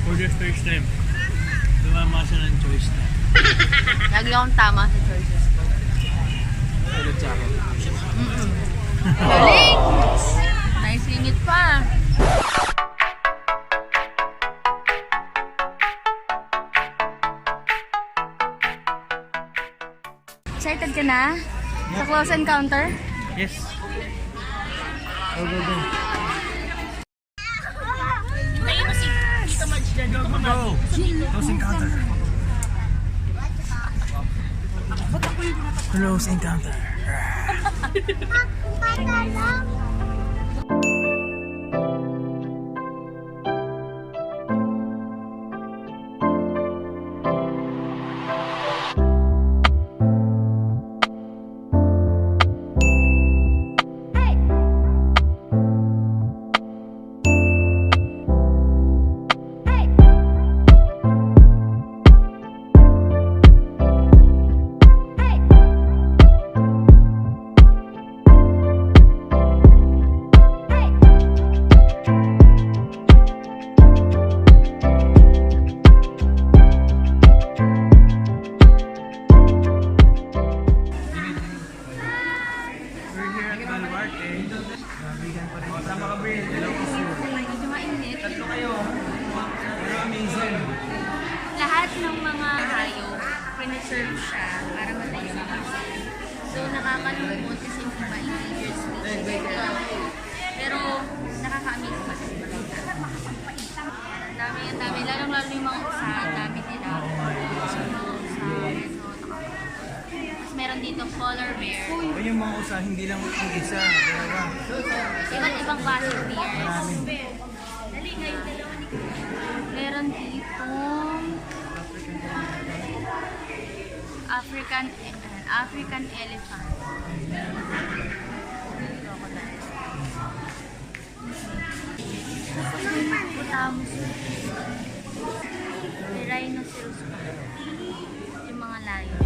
For the first time, tumama siya ng choice na. Lagi akong tama sa choices ko. Ulit sa ako. Galing! Nice singit pa. Excited ka na? Sa close encounter? Yes. Go. Go! Close encounter. Close encounter. Vigan pa rin. Sama ka, Bril. Ilocos Sur. Medyo mainit. Tatlo kayo. Pero amazing. Lahat ng mga hayop, pinaserve siya para matayo sa puso. So, nakakalungkot kasi hindi ba endangered species. Pero, nakaka-amaze pa sa balita. Ang dami. Lalong-lalo yung mga usa. Ang dami nila. Tapos meron dito polar bear. O yung mga usa, hindi lang yung isa. Dalawa. Iba't ibang klase of bears. Marami. Meron dito African elephant. Hippopotamus. May rhinoceros pa. Yung mga lion.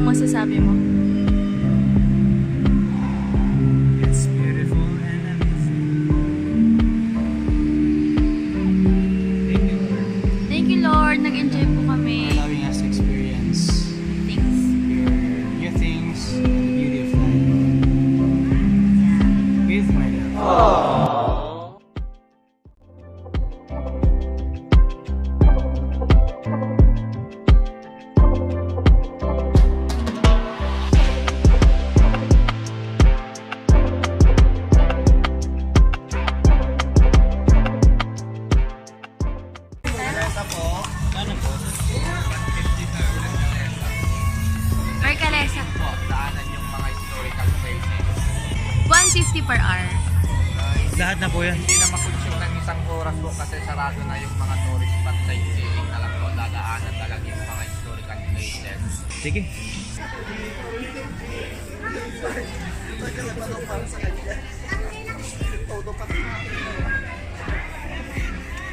Masasabi mo? It's beautiful and amazing. Thank you, Lord. Thank you, Lord. Nag-enjoy po kami. Allowing us to experience Things. your new things and the beauty of life. With my love. Or kalesa po. Daanan yung mga historical places. 150 per hour. Lahat na po yan. Hindi na makonsume ng isang oras po kasi sarado na yung mga tourist spot, sightseeing na lang po. Dadaanan talaga yung mga historical places. Sige.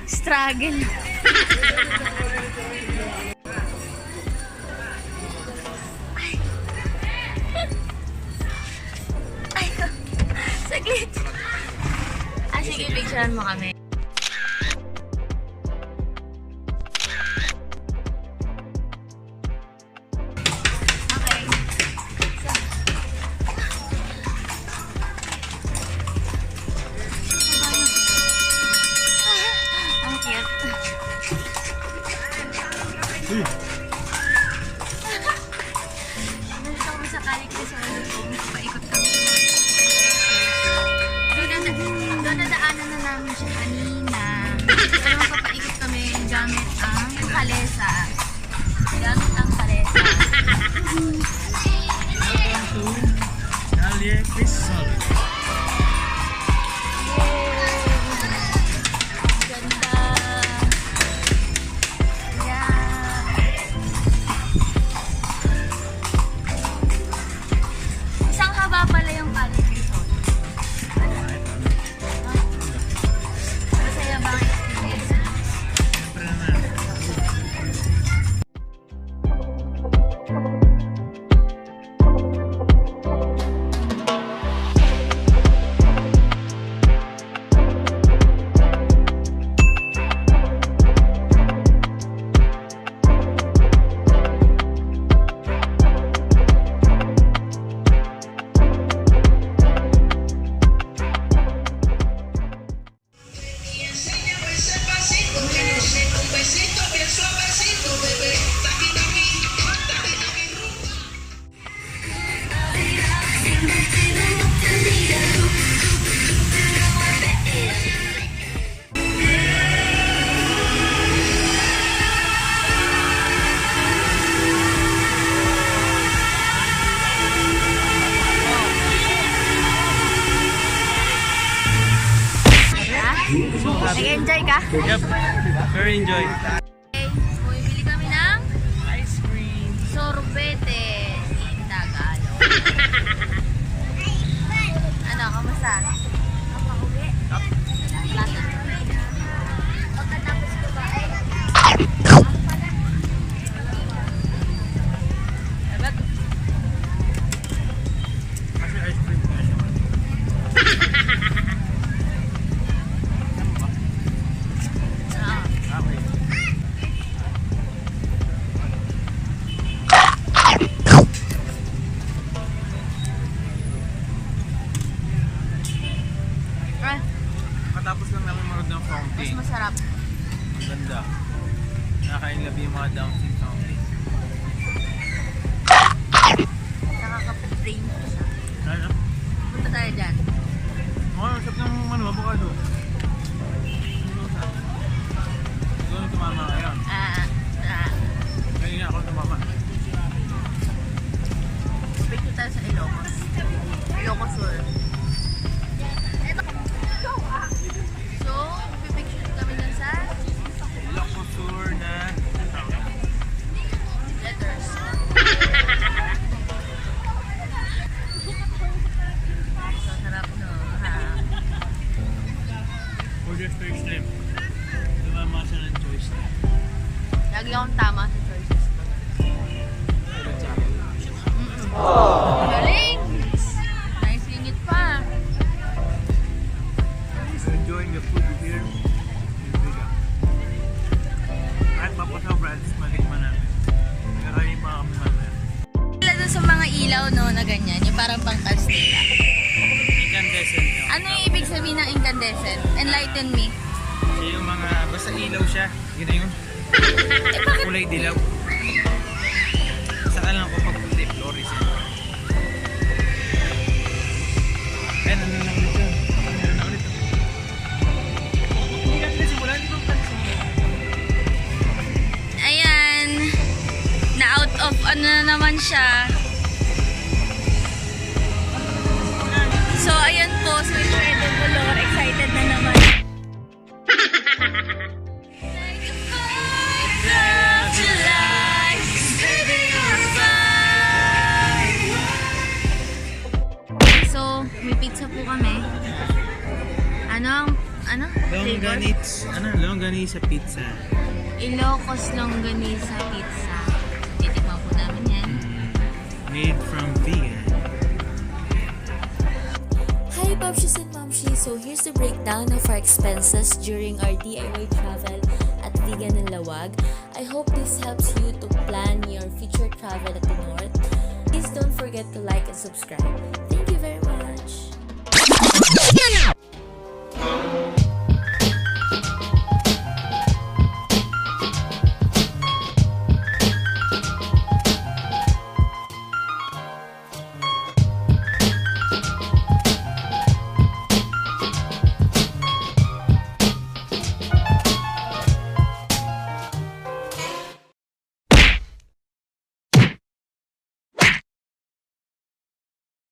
Struggle. Ay, saglit. Sige, picturean mo kami. Okay. Ang cute. Nandito kami sa Calicos, paikot kami. Doon nadaanan na namin siya kanina. Pero mapapaikot gamit ang kalesa. Gamit ang kalesa. Kalye Crystal. Ganda. Yan. Isang haba pala yung palit dito. Masaya ba ang experience? Siyempre naman. Nag-enjoy ka? Yep. Very enjoy. Okay, bumibili kami ng Ice cream. sorbete in Tagalog. Ano, kamusta? Kapag-uwi? Pagkatapos ko ba ay... Kasi ice cream. Okay. Katapos lang namin manood ng Mas fountain. masarap. Ang ganda. Nakaka-inlove yung mga dancing fountain. Nakaka-brain ko siya. Ano? Punta tayo dyan. Ang sarap ng avocado. Doon tumama ngayon. Kanina ako tumama. Picture tayo sa Ilocos. Ilocos Sur. So, pipicture kami dun sa Ilocos Sur na letters. So, sarap no. Ha? for the first time. Tumama siya ng choice na. Lagi akong tama sa choices ko. Galing! Nice singit pa. So enjoying the food here in Vigan. Kahit papasobra, at least matikman namin. Nagkakain pa kami mamaya. Wala dun sa mga ilaw no na ganyan, yung parang pang Castilla. Incandescent yun. Ano yung ibig sabihin ng incandescent? Enlighten me. Siya yung mga, basta ilaw siya. Gina yun. Eh bakit? Kulay dilaw. Saka lang ako pag puti, fluorescent. Ayan, ano na ulit yun? Ano na ulit? Hindi natin simula, hindi ba simula? Ayan. Na out of ano na naman siya. So ayan po, so incredible, excited na naman. So, may pizza po kami. Ano? Longganisa pizza. Ilocos Longganisa Pizza. Titikman po namin yan. Made from Vigan. Hi Babshis and Mamshis! So here's the breakdown of our expenses during our DIY travel at Vigan and Lawag. I hope this helps you to plan your future travel at the north. Please don't forget to like and subscribe.